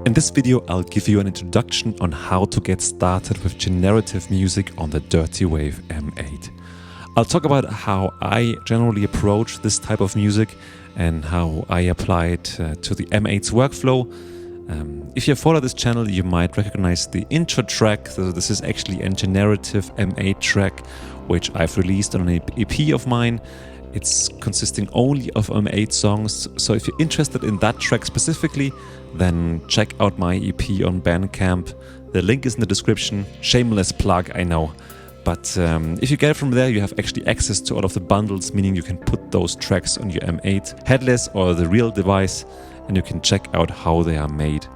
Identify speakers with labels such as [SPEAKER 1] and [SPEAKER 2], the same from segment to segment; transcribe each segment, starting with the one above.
[SPEAKER 1] In this video, I'll give you an introduction on how to get started with generative music on the Dirtywave M8. I'll talk about how I generally approach this type of music and how I apply it to the M8's workflow. If you follow this channel, you might recognize the intro track. So this is actually a generative M8 track, which I've released on an EP of mine. It's consisting only of M8 songs, so if you're interested in that track specifically, then check out my EP on Bandcamp. The link is in the description. Shameless plug, I know. But if you get it from there, you have actually access to all of the bundles, meaning you can put those tracks on your M8 headless or the real device, and you can check out how they are made.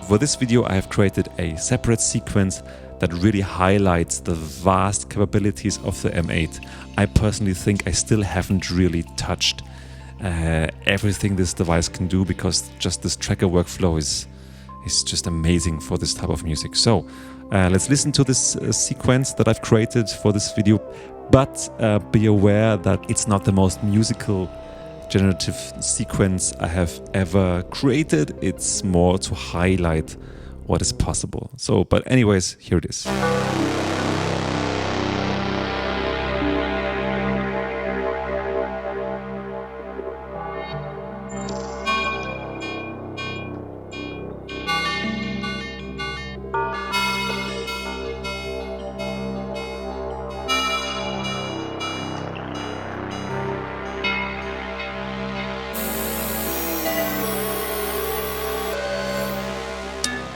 [SPEAKER 1] For this video, I have created a separate sequence that really highlights the vast capabilities of the M8. I personally think I still haven't really touched everything this device can do, because just this tracker workflow is just amazing for this type of music. So let's listen to this sequence that I've created for this video, but be aware that it's not the most musical generative sequence I have ever created. It's more to highlight what is possible. So, but anyways, here it is.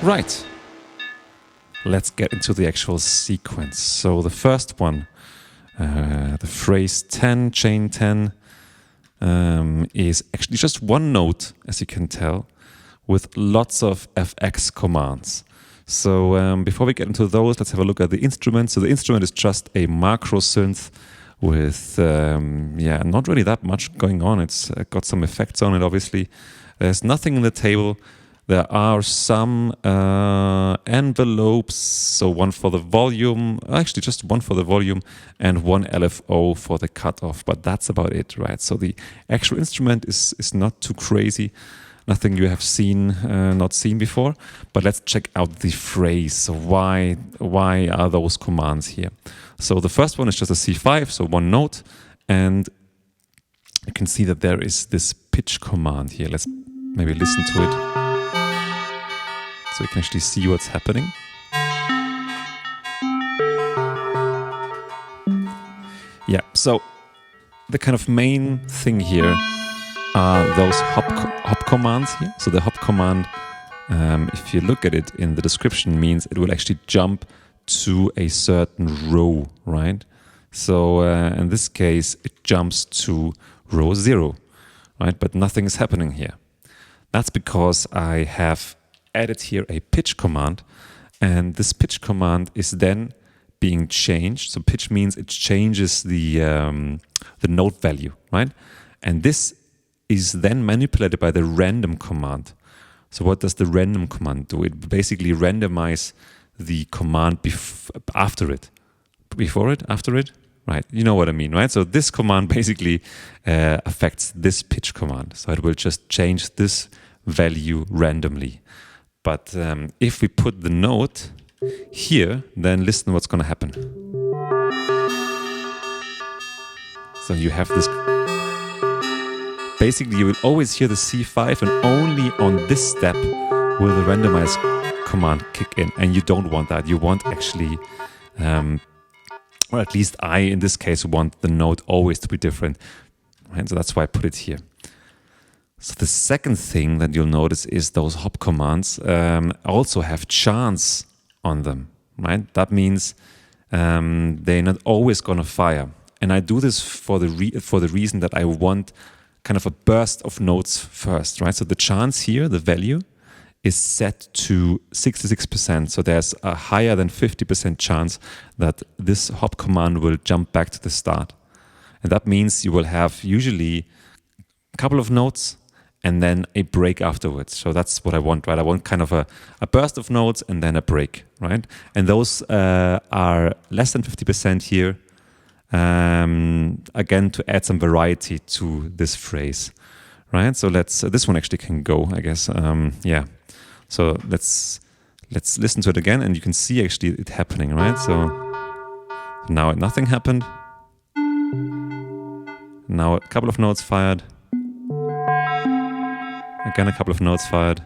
[SPEAKER 1] Right, let's get into the actual sequence. So the first one, the phrase 10, chain 10, is actually just one note, as you can tell, with lots of FX commands. So before we get into those, let's have a look at the instrument. So the instrument is just a macro synth with, not really that much going on. It's got some effects on it, obviously. There's nothing in the table. There are some envelopes, so one for the volume, actually just one for the volume and one LFO for the cutoff, but that's about it, right? So the actual instrument is not too crazy, nothing you have not seen before, but let's check out the phrase. So why are those commands here? So the first one is just a C5, so one note, and you can see that there is this pitch command here. Let's maybe listen to it, so you can actually see what's happening. Yeah, so the kind of main thing here are those hop commands here. So the hop command, if you look at it in the description, means it will actually jump to a certain row, right? So in this case, it jumps to row 0, right? But nothing is happening here. That's because I have added here a pitch command, and this pitch command is then being changed. So pitch means it changes the note value, right? And this is then manipulated by the random command. So what does the random command do? It basically randomizes the command after it. Before it? After it? Right, you know what I mean, right? So this command basically affects this pitch command. So it will just change this value randomly. But if we put the note here, then listen what's going to happen. So you have this. Basically, you will always hear the C5, and only on this step will the randomize command kick in. And you don't want that. You want actually, or at least I, in this case, want the note always to be different. Right? So that's why I put it here. So the second thing that you'll notice is those hop commands also have chance on them, right? That means they're not always going to fire. And I do this for the reason that I want kind of a burst of notes first, right? So the chance here, the value, is set to 66%. So there's a higher than 50% chance that this hop command will jump back to the start. And that means you will have usually a couple of notes and then a break afterwards. So that's what I want, right? I want kind of a burst of notes and then a break, right? And those are less than 50% here, again, to add some variety to this phrase, right? So let's, this one actually can go, I guess, yeah. So let's listen to it again, and you can see actually it happening, right? So now nothing happened. Now a couple of notes fired. Again, a couple of notes fired.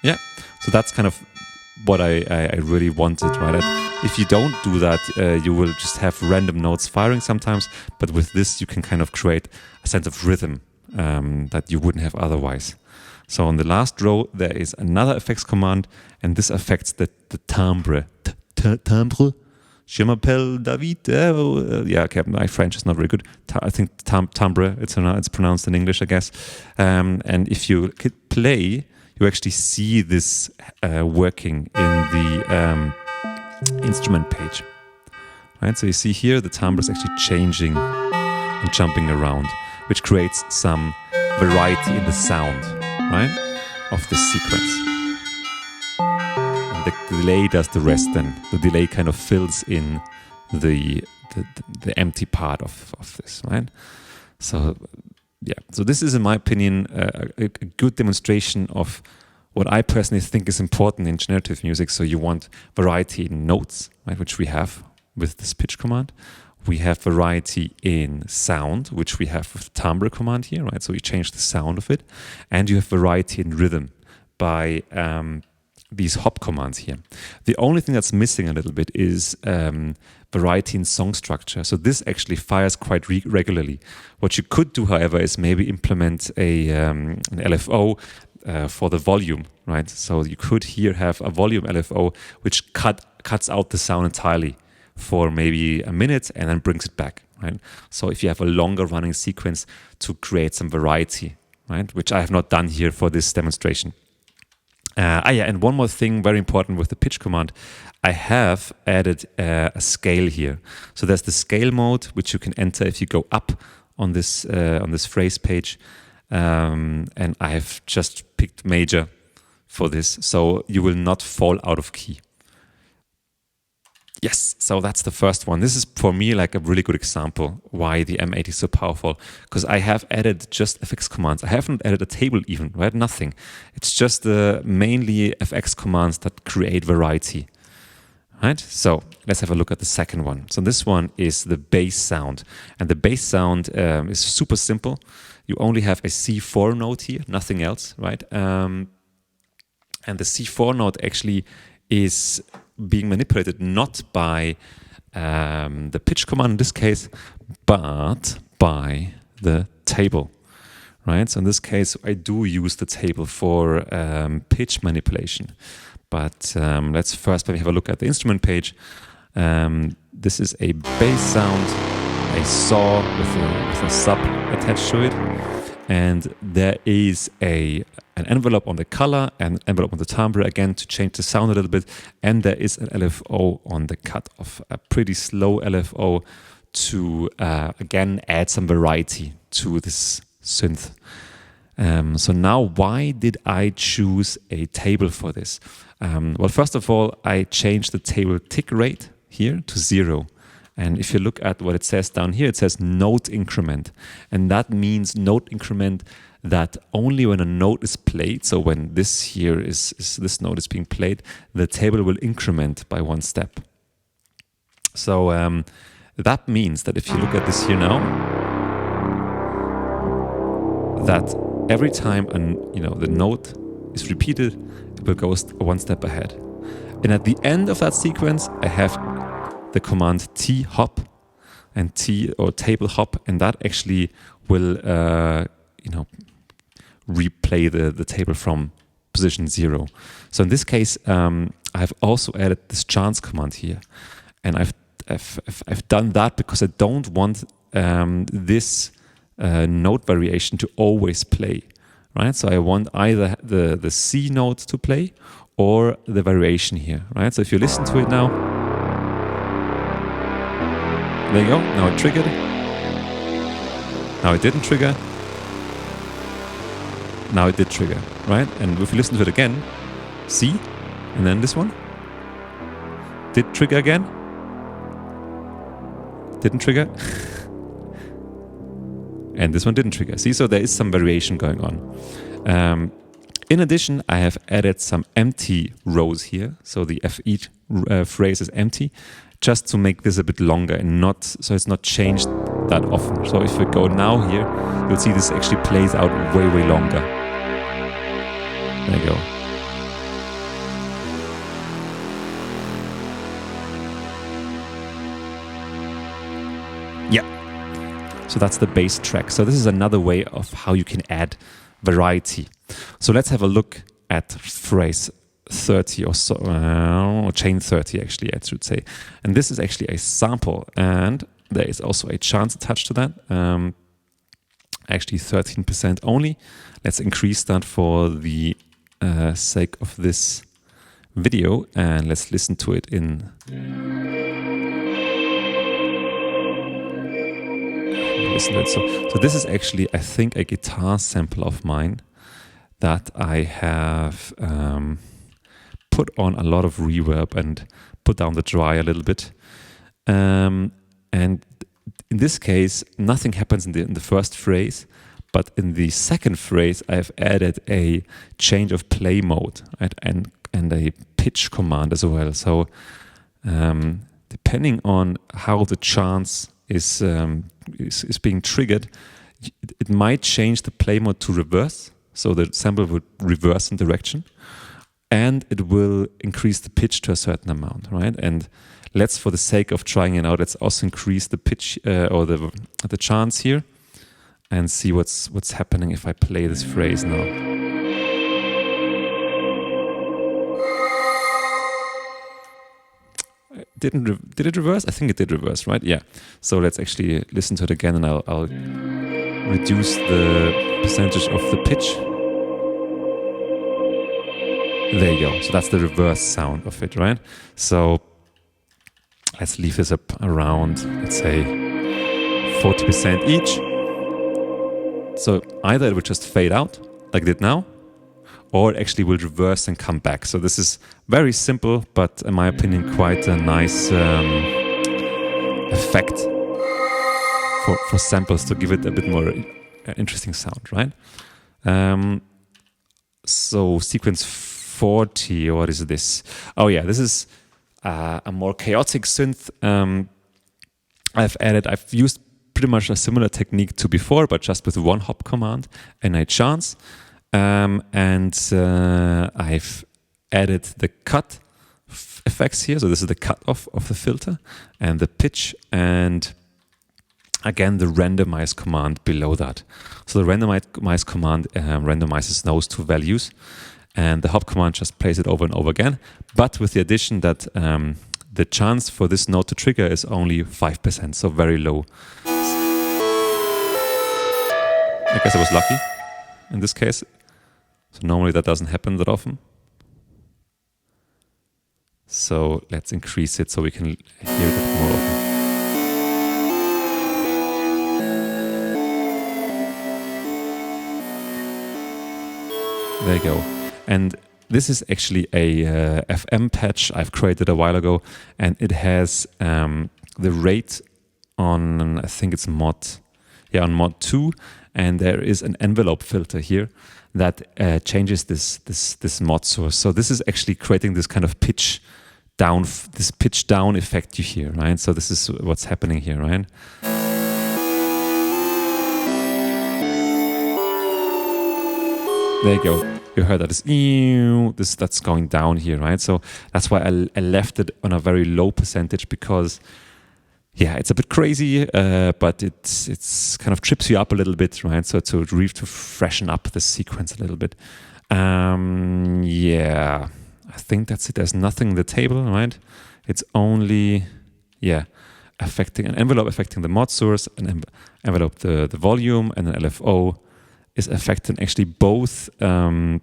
[SPEAKER 1] Yeah, so that's kind of what I really wanted, right? If you don't do that, you will just have random notes firing sometimes, but with this you can kind of create a sense of rhythm that you wouldn't have otherwise. So on the last row there is another effects command, and this affects the timbre. Timbre? Je m'appelle David. Yeah, okay, my French is not very good. I think timbre, it's pronounced in English, I guess. And if you hit play, you actually see this working in the instrument page. Right, so you see here the timbre is actually changing and jumping around, which creates some variety in the sound, right, of the sequence. And the delay does the rest then. The delay kind of fills in the empty part of this, right? So yeah, so this is, in my opinion, a good demonstration of what I personally think is important in generative music. So you want variety in notes, right, which we have with this pitch command. We have variety in sound, which we have with the timbre command here, right? So you change the sound of it. And you have variety in rhythm by these hop commands here. The only thing that's missing a little bit is variety in song structure. So this actually fires quite regularly. What you could do, however, is maybe implement an LFO for the volume, right? So you could here have a volume LFO which cuts out the sound entirely for maybe a minute and then brings it back, right? So if you have a longer running sequence to create some variety, right? Which I have not done here for this demonstration. Yeah, and one more thing very important with the pitch command, I have added a scale here. So there's the scale mode, which you can enter if you go up on this phrase page. And I have just picked major for this, so you will not fall out of key. Yes, so that's the first one. This is for me like a really good example why the M8 is so powerful, because I have added just FX commands. I haven't added a table even, right? Nothing. It's just mainly FX commands that create variety, right? So let's have a look at the second one. So this one is the bass sound, and the bass sound is super simple. You only have a C4 note here, nothing else, right? And the C4 note actually is being manipulated not by the pitch command in this case, but by the table, right? So in this case, I do use the table for pitch manipulation. But let's first maybe have a look at the instrument page. This is a bass sound, a saw with a sub attached to it. And there is an envelope on the color and an envelope on the timbre, again, to change the sound a little bit. And there is an LFO on the cut of a pretty slow LFO to, again, add some variety to this synth. So now, why did I choose a table for this? Well, first of all, I changed the table tick rate here to 0. And if you look at what it says down here, it says note increment. And that means note increment that only when a note is played, so when this here this note is being played, the table will increment by 1 step. So that means that if you look at this here now, that every time the note is repeated, it will go 1 step ahead. And at the end of that sequence, I have the command T hop and T or table hop, and that actually will replay the table from position 0. So in this case, I've also added this chance command here, and I've done that because I don't want this note variation to always play, right? So I want either the C note to play or the variation here, right? So if you listen to it now. There you go, now it triggered. Now it didn't trigger. Now it did trigger, right? And if you listen to it again, C, and then this one. Did trigger again. Didn't trigger. and this one didn't trigger. See, so there is some variation going on. In addition, I have added some empty rows here. So the F8 phrase is empty, just to make this a bit longer and not, so it's not changed that often. So if we go now here, you'll see this actually plays out way, way longer. There you go. Yeah. So that's the bass track. So this is another way of how you can add variety. So let's have a look at phrase 30 or so, or chain 30 actually, I should say. And this is actually a sample, and there is also a chance attached to that. Actually 13% only. Let's increase that for the sake of this video, and let's listen to it in. Listen to it. So this is actually, I think, a guitar sample of mine that I have put on a lot of reverb and put down the dry a little bit. And in this case, nothing happens in the first phrase, but in the second phrase, I've added a change of play mode, right? and a pitch command as well. So depending on how the chance is being triggered, it might change the play mode to reverse. So the sample would reverse in direction, and it will increase the pitch to a certain amount, right? And let's, for the sake of trying it out, let's also increase the pitch or the chance here, and see what's happening if I play this phrase now. Did it reverse? I think it did reverse, right? Yeah. So let's actually listen to it again, and I'll reduce the percentage of the pitch. There you go. So that's the reverse sound of it, right? So let's leave this up around, let's say, 40% each. So either it will just fade out, like it did now, or it actually will reverse and come back. So this is very simple, but in my opinion, quite a nice effect for samples to give it a bit more interesting sound, right? So sequence 40, what is this? Oh yeah, this is a more chaotic synth. I've used pretty much a similar technique to before, but just with one hop command and a chance. And I've added the cut effects here. So this is the cut off of the filter and the pitch, and again the randomize command below that. So the randomize command randomizes those two values, and the hop command just plays it over and over again, but with the addition that the chance for this node to trigger is only 5%, so very low. I guess I was lucky in this case. So normally that doesn't happen that often. So let's increase it so we can hear it more often. There you go. And this is actually a FM patch I've created a while ago, and it has the rate on, I think it's on mod 2, and there is an envelope filter here that changes this mod source. So this is actually creating this kind of pitch down effect you hear, right? So this is what's happening here, right? There you go. You heard that. That's going down here, right? So that's why I left it on a very low percentage, because yeah, it's a bit crazy, but it's kind of trips you up a little bit, right? So to freshen up the sequence a little bit. Yeah, I think that's it. There's nothing in the table, right? It's only, affecting an envelope, affecting the mod source, an envelope the volume, and an LFO is affecting actually both the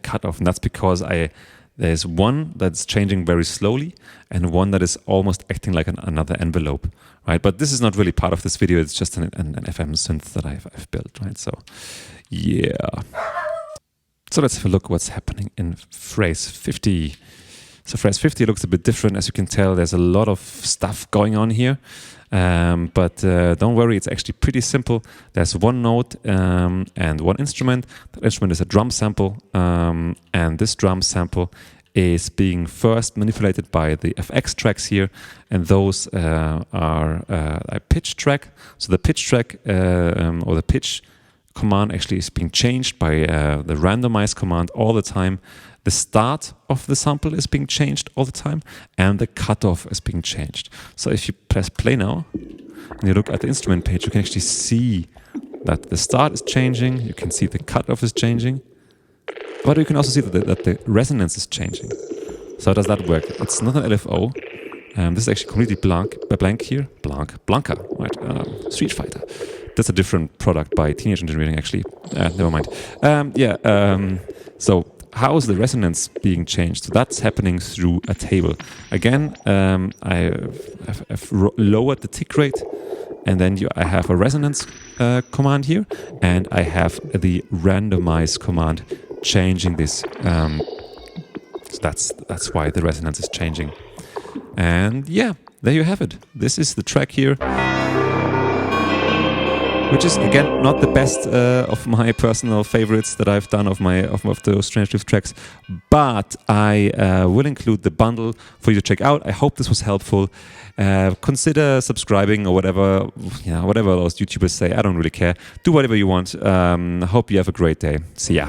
[SPEAKER 1] cutoff, and that's because there's one that's changing very slowly and one that is almost acting like another envelope, right? But this is not really part of this video. It's just an FM synth that I've built, right? So, yeah. So let's have a look what's happening in phrase 50. So phrase 50 looks a bit different. As you can tell, there's a lot of stuff going on here. But don't worry, it's actually pretty simple. There's one note and one instrument. That instrument is a drum sample, and this drum sample is being first manipulated by the FX tracks here, and those are a pitch track. So the pitch track or the pitch command actually is being changed by the randomize command all the time. The start of the sample is being changed all the time, and the cutoff is being changed. So if you press play now and you look at the instrument page, you can actually see that the start is changing, you can see the cutoff is changing, but you can also see that the resonance is changing. So how does that work? It's not an LFO. This is actually completely blank here. Blanca, right? Street Fighter. That's a different product by Teenage Engineering, actually. Never mind. So how is the resonance being changed? So that's happening through a table. Again, I've lowered the tick rate, and then I have a resonance command here, and I have the randomize command changing this. So that's why the resonance is changing. And yeah, there you have it. This is the track here, which is again not the best of my personal favorites that I've done of those generative tracks, but I will include the bundle for you to check out. I hope this was helpful. Consider subscribing or whatever those YouTubers say. I don't really care. Do whatever you want. I hope you have a great day. See ya.